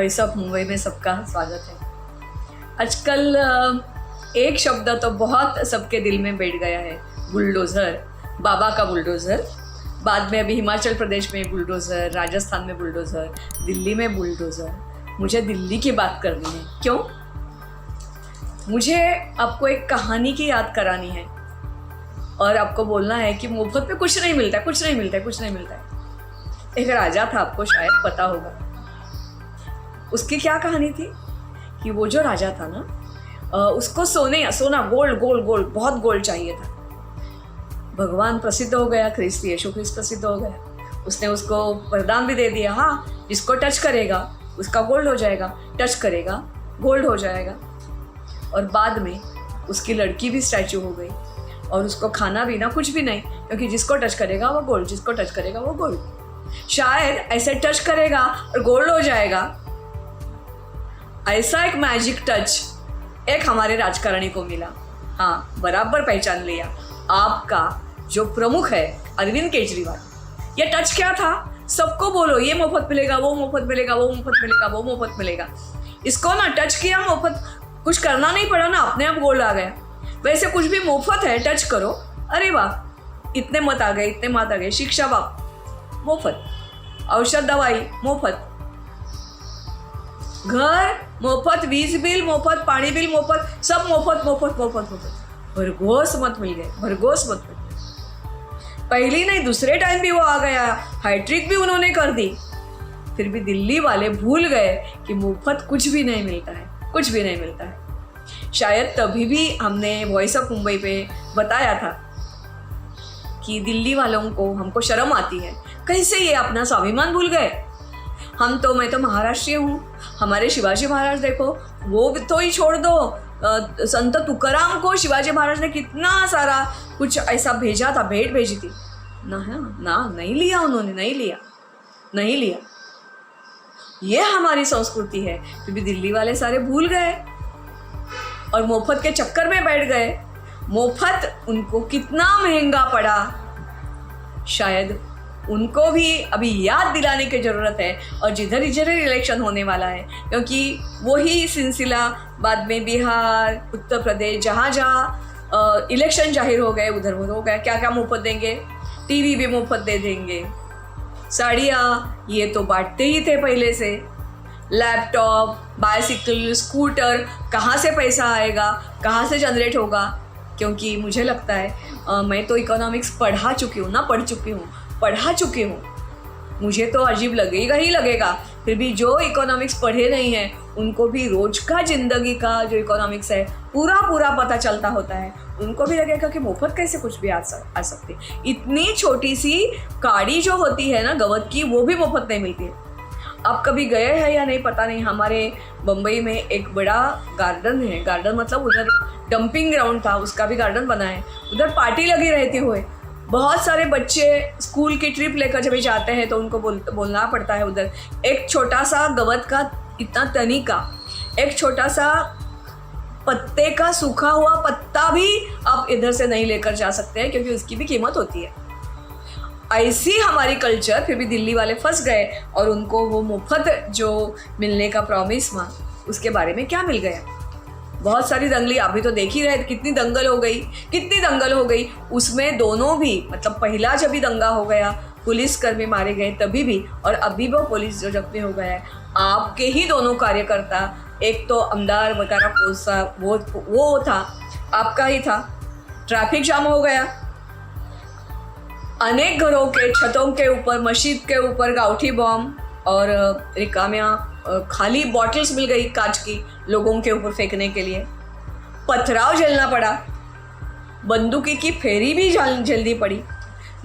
Voice of Mumbai में सबका स्वागत है। आजकल एक शब्द तो बहुत सबके दिल में बैठ गया है, बुलडोज़र, बाबा का बुलडोज़र। बाद में अभी हिमाचल प्रदेश में बुलडोज़र, राजस्थान में बुलडोज़र, दिल्ली में बुलडोज़र। मुझे दिल्ली की बात करनी है। क्यों? मुझे आपको एक कहानी की याद करानी है और आपको बोलना है कि मुफ्त में कुछ नहीं मिलता है, कुछ नहीं मिलता है, कुछ नहीं मिलता है। एक राजा था, आपको शायद पता होगा। उसकी क्या कहानी थी कि वो जो राजा था ना, उसको सोना गोल्ड बहुत गोल्ड चाहिए था। भगवान प्रसिद्ध हो गया, ख्रिस्त यीशु ख्रिस्त प्रसिद्ध हो गया। उसने उसको वरदान भी दे दिया, हाँ जिसको टच करेगा उसका गोल्ड हो जाएगा, टच करेगा गोल्ड हो जाएगा। और बाद में उसकी लड़की भी स्टैचू हो गई और उसको खाना भी ना कुछ भी नहीं, क्योंकि जिसको टच करेगा वो गोल्ड, जिसको टच करेगा वो गोल्ड। शायद ऐसे टच करेगा और गोल्ड हो जाएगा। ऐसा एक मैजिक टच एक हमारे राजकारणी को मिला। हाँ, बराबर पहचान लिया। आपका जो प्रमुख है अरविंद केजरीवाल। ये टच क्या था? सबको बोलो ये मुफ्त मिलेगा, वो मुफ्त मिलेगा, वो मुफ्त मिलेगा, वो मुफ्त मिलेगा। इसको ना टच किया, मुफ्त, कुछ करना नहीं पड़ा ना, अपने आप गोल्ड आ गया। वैसे कुछ भी मुफ्त है, टच करो, अरे वाह इतने मत आ गए, इतने मत आ गए। शिक्षा बाप मुफ्त, औषध दवाई मुफ्त, घर मुफ्त, वीज बिल मुफ्त, पानी बिल मुफ्त, सब मुफ्त मुफ्त मुफ्त मुफ्त। भरघोस मत मिल गए, भरघोस मत मिल गए। पहली नहीं दूसरे टाइम भी वो आ गया, हैट्रिक भी उन्होंने कर दी। फिर भी दिल्ली वाले भूल गए कि मुफ्त कुछ भी नहीं मिलता है, कुछ भी नहीं मिलता है। शायद तभी भी हमने वॉइस ऑफ मुंबई पे बताया था कि दिल्ली वालों को, हमको शर्म आती है, कैसे ये अपना स्वाभिमान भूल गए। मैं तो महाराष्ट्रीय हूँ, हमारे शिवाजी महाराज देखो, वो तो ही छोड़ दो, संत तुकाराम को शिवाजी महाराज ने कितना सारा कुछ ऐसा भेजा था, भेंट भेजी थी ना, नहीं लिया उन्होंने, नहीं लिया। ये हमारी संस्कृति है। फिर भी दिल्ली वाले सारे भूल गए और मुफ्त के चक्कर में बैठ गए। मुफ्त उनको कितना महंगा पड़ा, शायद उनको भी अभी याद दिलाने की ज़रूरत है। और जिधर इलेक्शन होने वाला है, क्योंकि वही सिलसिला बाद में बिहार, उत्तर प्रदेश, जहाँ इलेक्शन जाहिर हो गए उधर हो गया। क्या क्या मुफ्त देंगे? टीवी भी मुफ्त दे देंगे, साड़ियाँ ये तो बांटते ही थे पहले से, लैपटॉप, बाइसिकल, स्कूटर, कहाँ से पैसा आएगा, कहाँ से जनरेट होगा? क्योंकि मुझे लगता है मैं तो इकोनॉमिक्स पढ़ चुकी हूँ, मुझे तो अजीब लगेगा ही लगेगा। फिर भी जो इकोनॉमिक्स पढ़े नहीं हैं उनको भी रोज का ज़िंदगी का जो इकोनॉमिक्स है पूरा पता चलता होता है। उनको भी लगेगा कि मुफ्त कैसे कुछ भी आ सकती। इतनी छोटी सी काड़ी जो होती है ना गवत की, वो भी मुफ्त नहीं मिलती है। आप कभी गए हैं या नहीं पता नहीं, हमारे बम्बई में एक बड़ा गार्डन है, गार्डन मतलब उधर डंपिंग ग्राउंड था, उसका भी गार्डन बना है। उधर पार्टी लगी रहती हुए, बहुत सारे बच्चे स्कूल की ट्रिप लेकर जब जाते हैं तो उनको बोलना पड़ता है। उधर एक छोटा सा गवत का इतना तनी का, एक छोटा सा पत्ते का सूखा हुआ पत्ता भी आप इधर से नहीं लेकर जा सकते हैं, क्योंकि उसकी भी कीमत होती है। ऐसी हमारी कल्चर। फिर भी दिल्ली वाले फंस गए और उनको वो मुफ्त जो मिलने का प्रॉमिस था उसके बारे में क्या मिल गया? बहुत सारी दंगली, अभी तो देख ही रहे, कितनी दंगल हो गई। उसमें दोनों भी, मतलब पहला जब भी दंगा हो गया, पुलिसकर्मी मारे गए तभी भी, और अभी वो पुलिस जो जख्मी हो गया है, आपके ही दोनों कार्यकर्ता, एक तो अमदार वगैरह पोसा वो था, आपका ही था। ट्रैफिक जाम हो गया, अनेक घरों के छतों के ऊपर, मस्जिद के ऊपर गाउठी बॉम्ब और रिकामियाँ खाली बॉटल्स मिल गई कांच की लोगों के ऊपर फेंकने के लिए। पथराव झेलना पड़ा, बंदूकी की फेरी भी जल्दी पड़ी,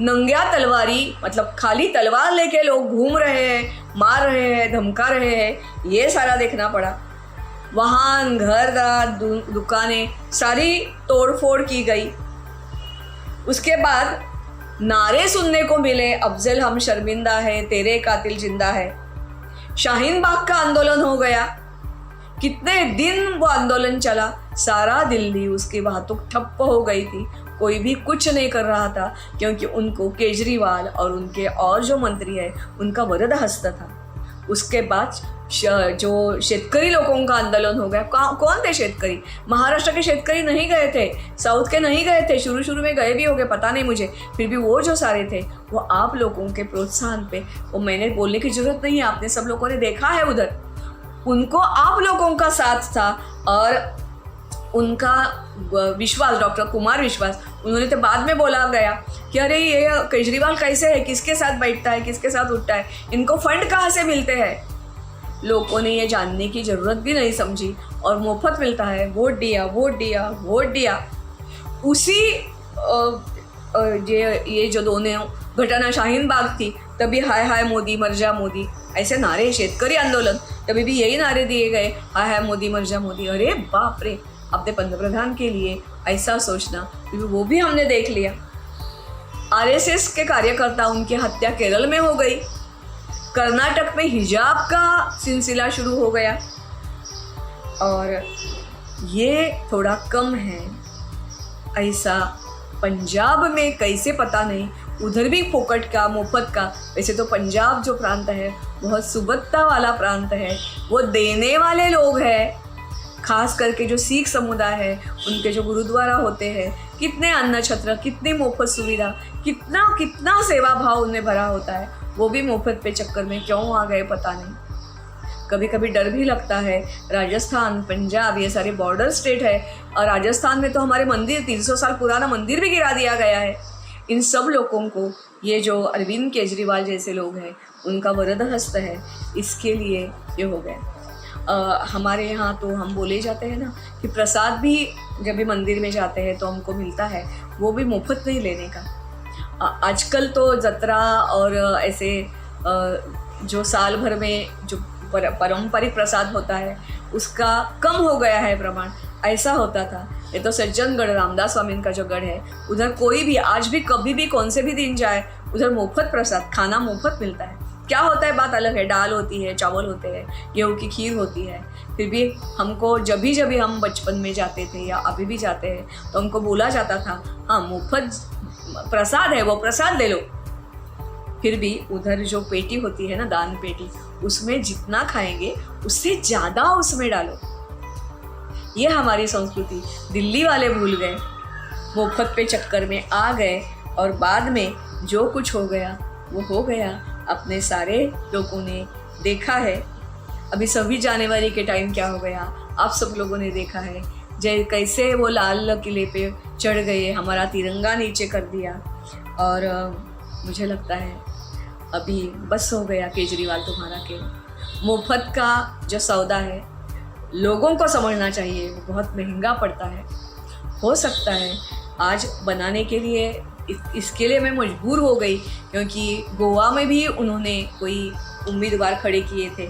नंग्या तलवारी, मतलब खाली तलवार लेके लोग घूम रहे हैं, मार रहे हैं, धमका रहे हैं, ये सारा देखना पड़ा। वाहन, घर, दुकानें सारी तोड़फोड़ की गई। उसके बाद नारे सुनने को मिले, अफजल हम शर्मिंदा है, तेरे कातिल जिंदा है। शाहीन बाग का आंदोलन हो गया, कितने दिन वो आंदोलन चला, सारा दिल्ली उसकी बातों ठप्प हो गई थी। कोई भी कुछ नहीं कर रहा था, क्योंकि उनको केजरीवाल और उनके और जो मंत्री है उनका वरद हस्त था। उसके बाद जो शेतकरी लोगों का आंदोलन हो गया, कौन थे शेतकरी? महाराष्ट्र के शेतकरी नहीं गए थे, साउथ के नहीं गए थे, शुरू में गए भी हो गए, पता नहीं मुझे, फिर भी वो जो सारे थे वो आप लोगों के प्रोत्साहन पे, वो मैंने बोलने की जरूरत नहीं है, आपने सब लोगों ने देखा है उधर, उनको आप लोगों का साथ था और उनका विश्वास, डॉक्टर कुमार विश्वास, उन्होंने तो बाद में बोला गया कि अरे ये केजरीवाल कैसे है, किसके साथ बैठता है, किसके साथ उठता है, इनको फंड कहाँ से मिलते हैं। लोगों ने ये जानने की ज़रूरत भी नहीं समझी और मुफ्त मिलता है, वोट दिया वोट दिया वोट दिया। उसी ये जो दोनों घटना शाहीन बाग थी, तभी हाय हाय मोदी मर जा मोदी, ऐसे नारे, शेतकरी आंदोलन तभी भी यही नारे दिए गए, हाय हाय मोदी मर जा मोदी। अरे बाप रे, अपने पंतप्रधान के लिए ऐसा सोचना, वो भी हमने देख लिया। आरएसएस के कार्यकर्ता, उनकी हत्या केरल में हो गई, कर्नाटक में हिजाब का सिलसिला शुरू हो गया, और ये थोड़ा कम है। ऐसा पंजाब में कैसे पता नहीं, उधर भी फोकट का, मुफ्त का। वैसे तो पंजाब जो प्रांत है बहुत सुबत्ता वाला प्रांत है, वो देने वाले लोग हैं, खास करके जो सिख समुदाय है, उनके जो गुरुद्वारा होते हैं, कितने अन्न छत्र, कितनी मुफ्त सुविधा, कितना कितना सेवा भाव उनमें भरा होता है, वो भी मुफ्त पे चक्कर में क्यों आ गए पता नहीं। कभी कभी डर भी लगता है। राजस्थान, पंजाब, ये सारे बॉर्डर स्टेट है, और राजस्थान में तो हमारे मंदिर, 300 साल पुराना मंदिर भी गिरा दिया गया है। इन सब लोगों को ये जो अरविंद केजरीवाल जैसे लोग हैं, उनका वरद हस्त है, इसके लिए ये हो गया। हमारे यहाँ तो हम बोले जाते हैं ना कि प्रसाद भी जब भी मंदिर में जाते हैं तो हमको मिलता है, वो भी मुफ्त नहीं लेने का। आजकल तो जतरा और ऐसे जो साल भर में जो पारंपरिक प्रसाद होता है उसका कम हो गया है प्रमाण। ऐसा होता था, ये तो सज्जनगढ़, रामदास स्वामी का जो गढ़ है, उधर कोई भी आज भी कभी भी कौन से भी दिन जाए, उधर मुफ्त प्रसाद, खाना मुफ्त मिलता है। क्या होता है बात अलग है, दाल होती है, चावल होते हैं, गेहूँ की खीर होती है, फिर भी हमको जब भी हम बचपन में जाते थे या अभी भी जाते हैं तो हमको बोला जाता था, हाँ मुफ्त प्रसाद है, वो प्रसाद ले लो। फिर भी उधर जो पेटी होती है ना, दान पेटी, उसमें जितना खाएंगे उससे ज़्यादा उसमें डालो। ये हमारी संस्कृति दिल्ली वाले भूल गए, मुफ्त पे चक्कर में आ गए, और बाद में जो कुछ हो गया वो हो गया। अपने सारे लोगों ने देखा है। अभी 26 जनवरी के टाइम क्या हो गया, आप सब लोगों ने देखा है, कैसे वो लाल किले पे चढ़ गए, हमारा तिरंगा नीचे कर दिया। और मुझे लगता है अभी बस हो गया केजरीवाल तुम्हारा के। मुफ्त का जो सौदा है लोगों को समझना चाहिए, वो बहुत महंगा पड़ता है। हो सकता है आज बनाने के लिए इसके लिए मैं मजबूर हो गई, क्योंकि गोवा में भी उन्होंने कोई उम्मीदवार खड़े किए थे,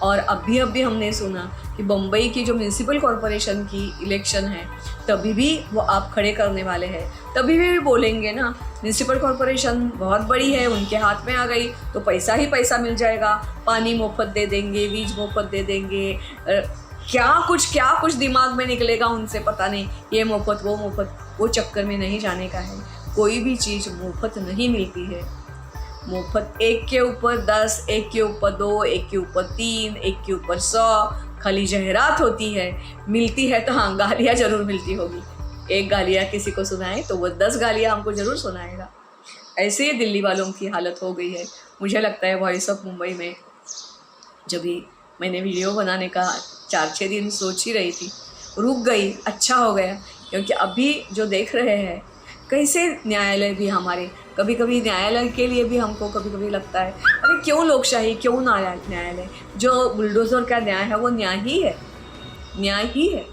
और अभी हमने सुना कि बम्बई की जो म्यूनिसिपल कॉरपोरेशन की इलेक्शन है तभी भी वो आप खड़े करने वाले हैं। तभी भी बोलेंगे ना, म्यूनिसिपल कॉरपोरेशन बहुत बड़ी है, उनके हाथ में आ गई तो पैसा ही पैसा मिल जाएगा, पानी मुफ्त दे देंगे, बीज मुफ्त दे देंगे, क्या कुछ दिमाग में निकलेगा उनसे पता नहीं, ये मुफ्त वो मुफ्त। वो चक्कर में नहीं जाने का है। कोई भी चीज़ मुफ्त नहीं मिलती है। मुफ्त एक के ऊपर 10, एक के ऊपर 2, एक के ऊपर 3, एक के ऊपर 100 खाली जाहिरात होती है। मिलती है तो हाँ, गालियाँ ज़रूर मिलती होगी। एक गालियाँ किसी को सुनाए तो वो 10 गालियाँ हमको ज़रूर सुनाएगा। ऐसे ही दिल्ली वालों की हालत हो गई है। मुझे लगता है वॉइस ऑफ मुंबई में जब भी मैंने वीडियो बनाने का 4-6 दिन सोच ही रही थी, रुक गई, अच्छा हो गया, क्योंकि अभी जो देख रहे हैं कैसे न्यायालय भी हमारे, कभी कभी न्यायालय के लिए भी हमको कभी कभी लगता है अरे क्यों लोकशाही, क्यों न्यायालय, जो बुलडोज़र का न्याय है वो न्याय ही है।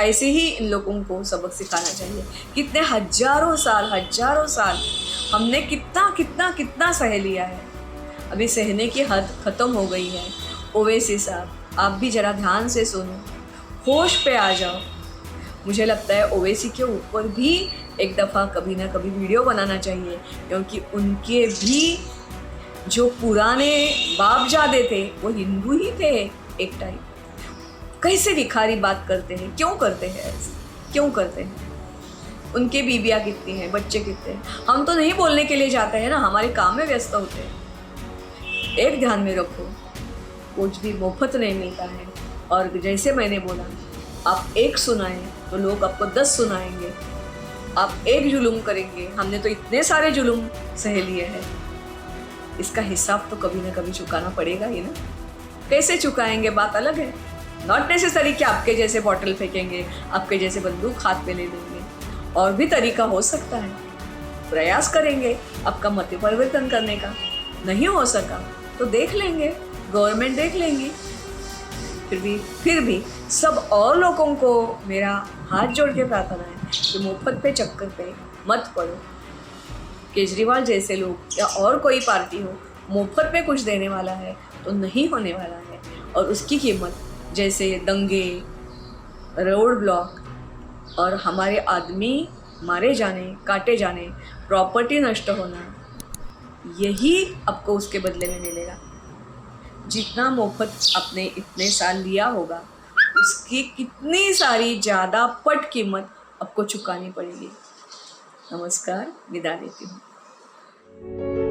ऐसे ही इन लोगों को सबक सिखाना चाहिए। कितने हजारों साल हमने कितना सह लिया है, अभी सहने की हद ख़त्म हो गई है। ओवैसी साहब, आप भी ज़रा ध्यान से सुनो, होश पे आ जाओ। मुझे लगता है ओवैसी के ऊपर भी एक दफ़ा कभी ना कभी वीडियो बनाना चाहिए, क्योंकि उनके भी जो पुराने बापजादे थे वो हिंदू ही थे एक टाइम। कैसे भिखारी बात करते हैं, क्यों करते हैं ऐसे, क्यों करते हैं? उनके बीबियाँ कितनी हैं, बच्चे कितने हैं? हम तो नहीं बोलने के लिए जाते हैं ना, हमारे काम में व्यस्त होते हैं। एक ध्यान में रखो, कुछ भी मुफ्त नहीं मिलता है। और जैसे मैंने बोला, आप एक सुनाएं तो लोग आपको 10 सुनाएंगे। आप एक जुल्म करेंगे, हमने तो इतने सारे जुल्म सह लिए हैं, इसका हिसाब तो कभी ना कभी चुकाना पड़ेगा ही ना। कैसे चुकाएंगे बात अलग है। नॉट नेसेसरी कि आपके जैसे बॉटल फेंकेंगे, आपके जैसे बंदूक हाथ में ले लेंगे, और भी तरीका हो सकता है। प्रयास करेंगे आपका मत परिवर्तन करने का, नहीं हो सका तो देख लेंगे, गवर्नमेंट देख लेंगी। फिर भी सब और लोगों को मेरा हाथ जोड़ के प्रार्थना है कि मुफ्त पे चक्कर पे मत पड़ो। केजरीवाल जैसे लोग या और कोई पार्टी हो मुफ्त में कुछ देने वाला है तो नहीं होने वाला है, और उसकी कीमत जैसे दंगे, रोड ब्लॉक और हमारे आदमी मारे जाने, काटे जाने, प्रॉपर्टी नष्ट होना, यही आपको उसके बदले में मिलेगा। जितना मुफ्त आपने इतने साल लिया होगा उसकी कितनी सारी ज़्यादा पट कीमत आपको चुकानी पड़ेगी। नमस्कार, विदा लेती हूँ।